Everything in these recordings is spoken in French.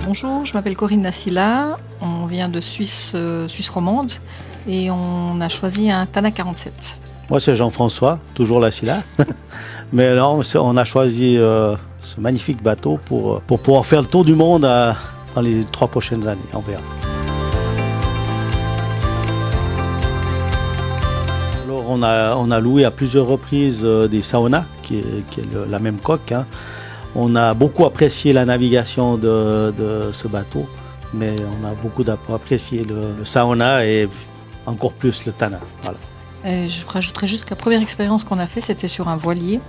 Bonjour, je m'appelle Corinne Nassila, on vient de Suisse, Suisse romande et on a choisi un Tana 47. Moi c'est Jean-François, toujours Nassila, mais là on a choisi ce magnifique bateau pour pouvoir faire le tour du monde dans les 3 prochaines années, on verra. Alors on a loué à plusieurs reprises des saunas, qui est la même coque, hein. On a beaucoup apprécié la navigation de ce bateau, mais on a beaucoup apprécié le sauna et encore plus le Tana. Voilà. Et je rajouterais juste que la première expérience qu'on a fait, c'était sur un voilier.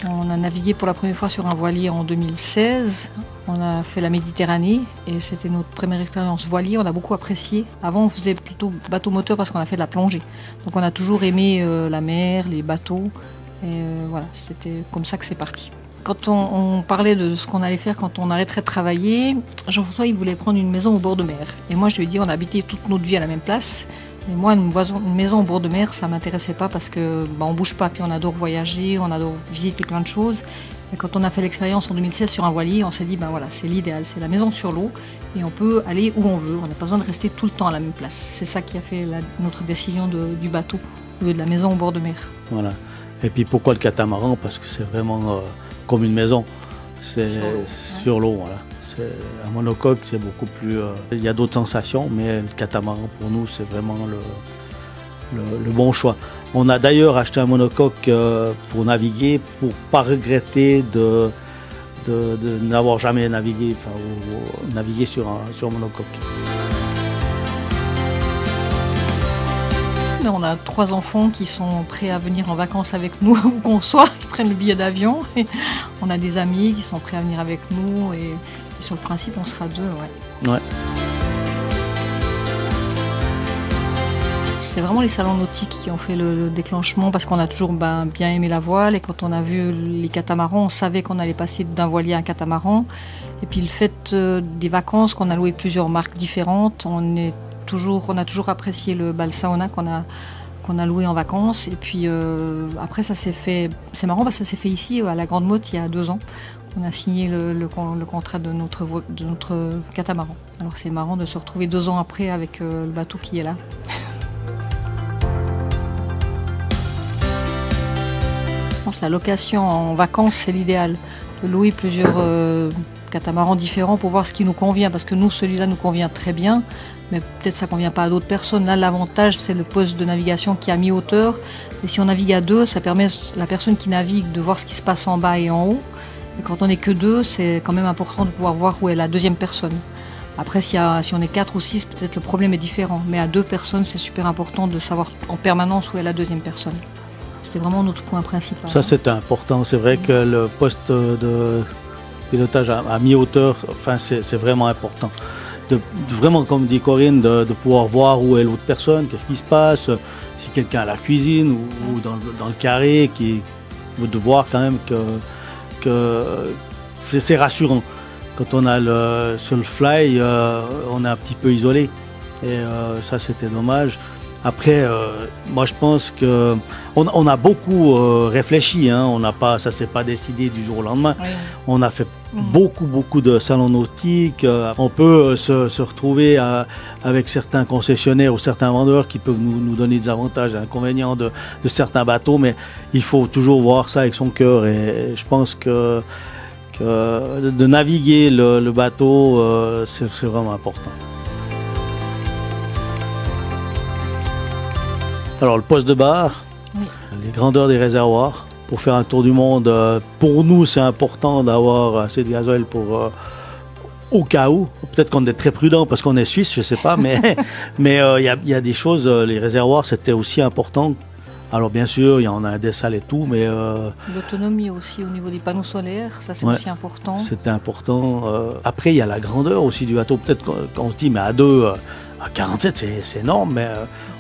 On a navigué pour la première fois sur un voilier en 2016. On a fait la Méditerranée et c'était notre première expérience voilier. On a beaucoup apprécié. Avant, on faisait plutôt bateau moteur parce qu'on a fait de la plongée. Donc on a toujours aimé la mer, les bateaux. Et voilà, c'était comme ça que c'est parti. Quand on parlait de ce qu'on allait faire quand on arrêterait de travailler, Jean-François, il voulait prendre une maison au bord de mer. Et moi, je lui ai dit, on a habité toute notre vie à la même place. Et moi, une maison au bord de mer, ça ne m'intéressait pas parce que on ne bouge pas. Puis on adore voyager, on adore visiter plein de choses. Et quand on a fait l'expérience en 2016 sur un voilier, on s'est dit, voilà, c'est l'idéal, c'est la maison sur l'eau. Et on peut aller où on veut. On n'a pas besoin de rester tout le temps à la même place. C'est ça qui a fait notre décision du bateau, au lieu de la maison au bord de mer. Voilà. Et puis pourquoi le catamaran? Parce que c'est vraiment comme une maison. C'est sur l'eau. Voilà. Un monocoque, c'est beaucoup plus... il y a d'autres sensations, mais le catamaran, pour nous, c'est vraiment le bon choix. On a d'ailleurs acheté un monocoque pour naviguer, pour ne pas regretter de n'avoir jamais navigué, ou navigué sur un monocoque. On a 3 enfants qui sont prêts à venir en vacances avec nous, où qu'on soit, qui prennent le billet d'avion. Et on a des amis qui sont prêts à venir avec nous et sur le principe, on sera 2. Ouais. C'est vraiment les salons nautiques qui ont fait le déclenchement parce qu'on a toujours bien aimé la voile et quand on a vu les catamarans, on savait qu'on allait passer d'un voilier à un catamaran. Et puis le fait des vacances, qu'on a loué plusieurs marques différentes, on a toujours apprécié le sauna qu'on a loué en vacances. Et puis après, ça s'est fait. C'est marrant parce que ça s'est fait ici à la Grande Motte il y a 2 ans. On a signé le contrat de notre catamaran. Alors c'est marrant de se retrouver 2 ans après avec le bateau qui est là. Je pense que la location en vacances, c'est l'idéal. De louer plusieurs catamarans différents pour voir ce qui nous convient. Parce que nous, celui-là nous convient très bien. Mais peut-être ça ne convient pas à d'autres personnes. Là, l'avantage, c'est le poste de navigation qui est à mi-hauteur. Et si on navigue à 2, ça permet à la personne qui navigue de voir ce qui se passe en bas et en haut. Et quand on n'est que 2, c'est quand même important de pouvoir voir où est la deuxième personne. Après, si on est 4 ou 6, peut-être le problème est différent. Mais à 2 personnes, c'est super important de savoir en permanence où est la deuxième personne. C'était vraiment notre point principal. Ça, c'est important. C'est vrai que le poste de pilotage à mi-hauteur, c'est vraiment important. Vraiment, comme dit Corinne, de pouvoir voir où est l'autre personne, qu'est-ce qui se passe, si quelqu'un à la cuisine ou dans le carré, de voir quand même que c'est rassurant. Quand on a sur le fly, on est un petit peu isolé et ça c'était dommage. Après, moi je pense qu'on a beaucoup réfléchi, hein. Ça s'est pas décidé du jour au lendemain. Oui. On a fait beaucoup de salons nautiques. On peut se retrouver avec certains concessionnaires ou certains vendeurs qui peuvent nous donner des avantages et inconvénients de certains bateaux, mais il faut toujours voir ça avec son cœur et je pense que de naviguer le bateau, c'est vraiment important. Alors le poste de bar, les grandeurs des réservoirs. Pour faire un tour du monde, pour nous c'est important d'avoir assez de gasoil au cas où. Peut-être qu'on est très prudent parce qu'on est suisse, je ne sais pas, mais y a des choses, les réservoirs c'était aussi important. Alors bien sûr, il y en a un dessal et tout, mais... L'autonomie aussi au niveau des panneaux solaires, ça c'est aussi important. C'était important. Après, il y a la grandeur aussi du bateau. Peut-être qu'on se dit, mais à 2, à 47, c'est énorme, mais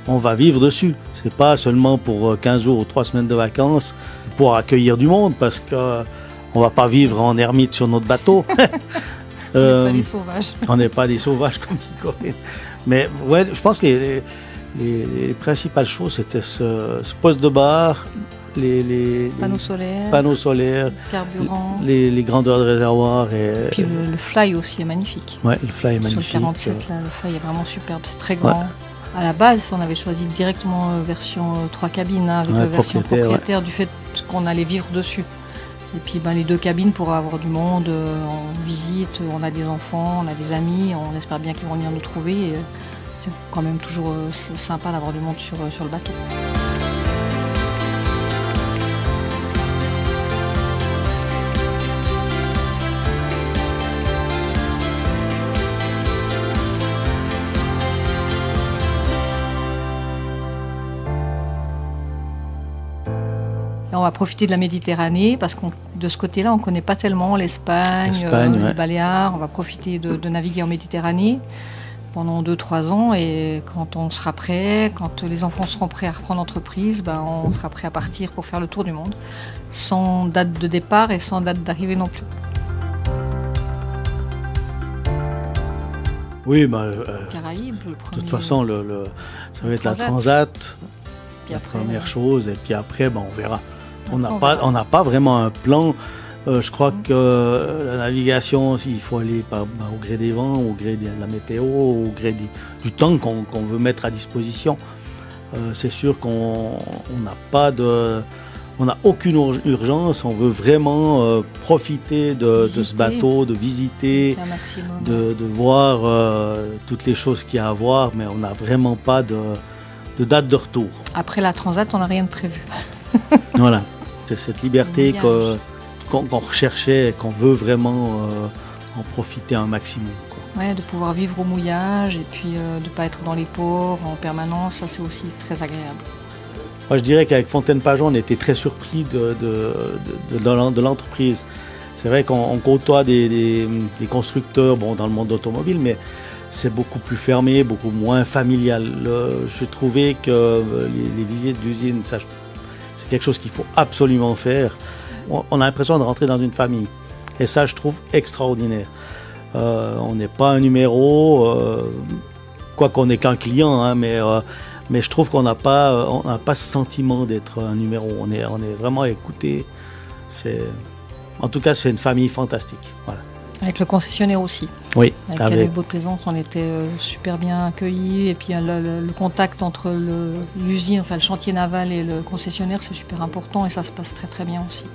on va vivre dessus. C'est pas seulement pour 15 jours ou 3 semaines de vacances pour accueillir du monde, parce qu'on va pas vivre en ermite sur notre bateau. On n'est pas des sauvages. On n'est pas des sauvages, comme dit Corinne. Mais ouais, je pense que les principales choses, c'était ce poste de bar, les panneaux solaires, solaires, carburant. les grandeurs de réservoir. Et Puis le fly aussi est magnifique. ouais, le fly est magnifique. Sur le 47, là, le fly est vraiment superbe, c'est très grand. Ouais. À la base, on avait choisi directement version 3 cabines, avec la version propriétaire du fait qu'on allait vivre dessus. Et puis les 2 cabines pour avoir du monde en visite, on a des enfants, on a des amis, on espère bien qu'ils vont venir nous trouver. Et c'est quand même toujours sympa d'avoir du monde sur le bateau. On va profiter de la Méditerranée parce que de ce côté-là, on ne connaît pas tellement l'Espagne, les Baléares. On va profiter de naviguer en Méditerranée pendant 2-3 ans et quand on sera prêt, quand les enfants seront prêts à reprendre entreprise, on sera prêt à partir pour faire le tour du monde sans date de départ et sans date d'arrivée non plus. Oui, Caraïbes, le premier. De toute façon, ça va être la transat, la première chose, et puis après, on verra. On n'a pas vraiment un plan. Je crois que la navigation, il faut aller au gré des vents, au gré de la météo, au gré du temps qu'on veut mettre à disposition. C'est sûr qu'on n'a aucune urgence. On veut vraiment profiter de ce bateau, de visiter, de voir toutes les choses qu'il y a à voir, mais on n'a vraiment pas de date de retour. Après la transat, on n'a rien de prévu. Voilà, c'est cette liberté qu'on recherchait et qu'on veut vraiment en profiter un maximum. Ouais, de pouvoir vivre au mouillage et puis de ne pas être dans les ports en permanence, ça c'est aussi très agréable. Moi je dirais qu'avec Fontaine-Pajot, on était très surpris de l'entreprise. C'est vrai qu'on côtoie des constructeurs dans le monde automobile, mais c'est beaucoup plus fermé, beaucoup moins familial. Je trouvais que les visites d'usine, c'est quelque chose qu'il faut absolument faire. On a l'impression de rentrer dans une famille. Et ça, je trouve extraordinaire. On n'est pas un numéro, quoi qu'on n'est qu'un client, mais je trouve qu'on n'a pas ce sentiment d'être un numéro. On est vraiment écouté. En tout cas, c'est une famille fantastique. Voilà. Avec le concessionnaire aussi. Oui. Avec Bateaux de Plaisance, on était super bien accueillis. Et puis le contact entre l'usine, le chantier naval et le concessionnaire, c'est super important et ça se passe très très bien aussi.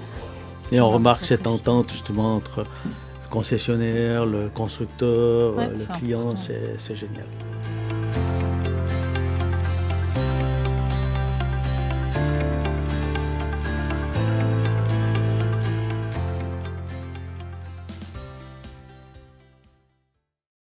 Et on remarque cette entente justement entre le concessionnaire, le constructeur, le client, c'est génial.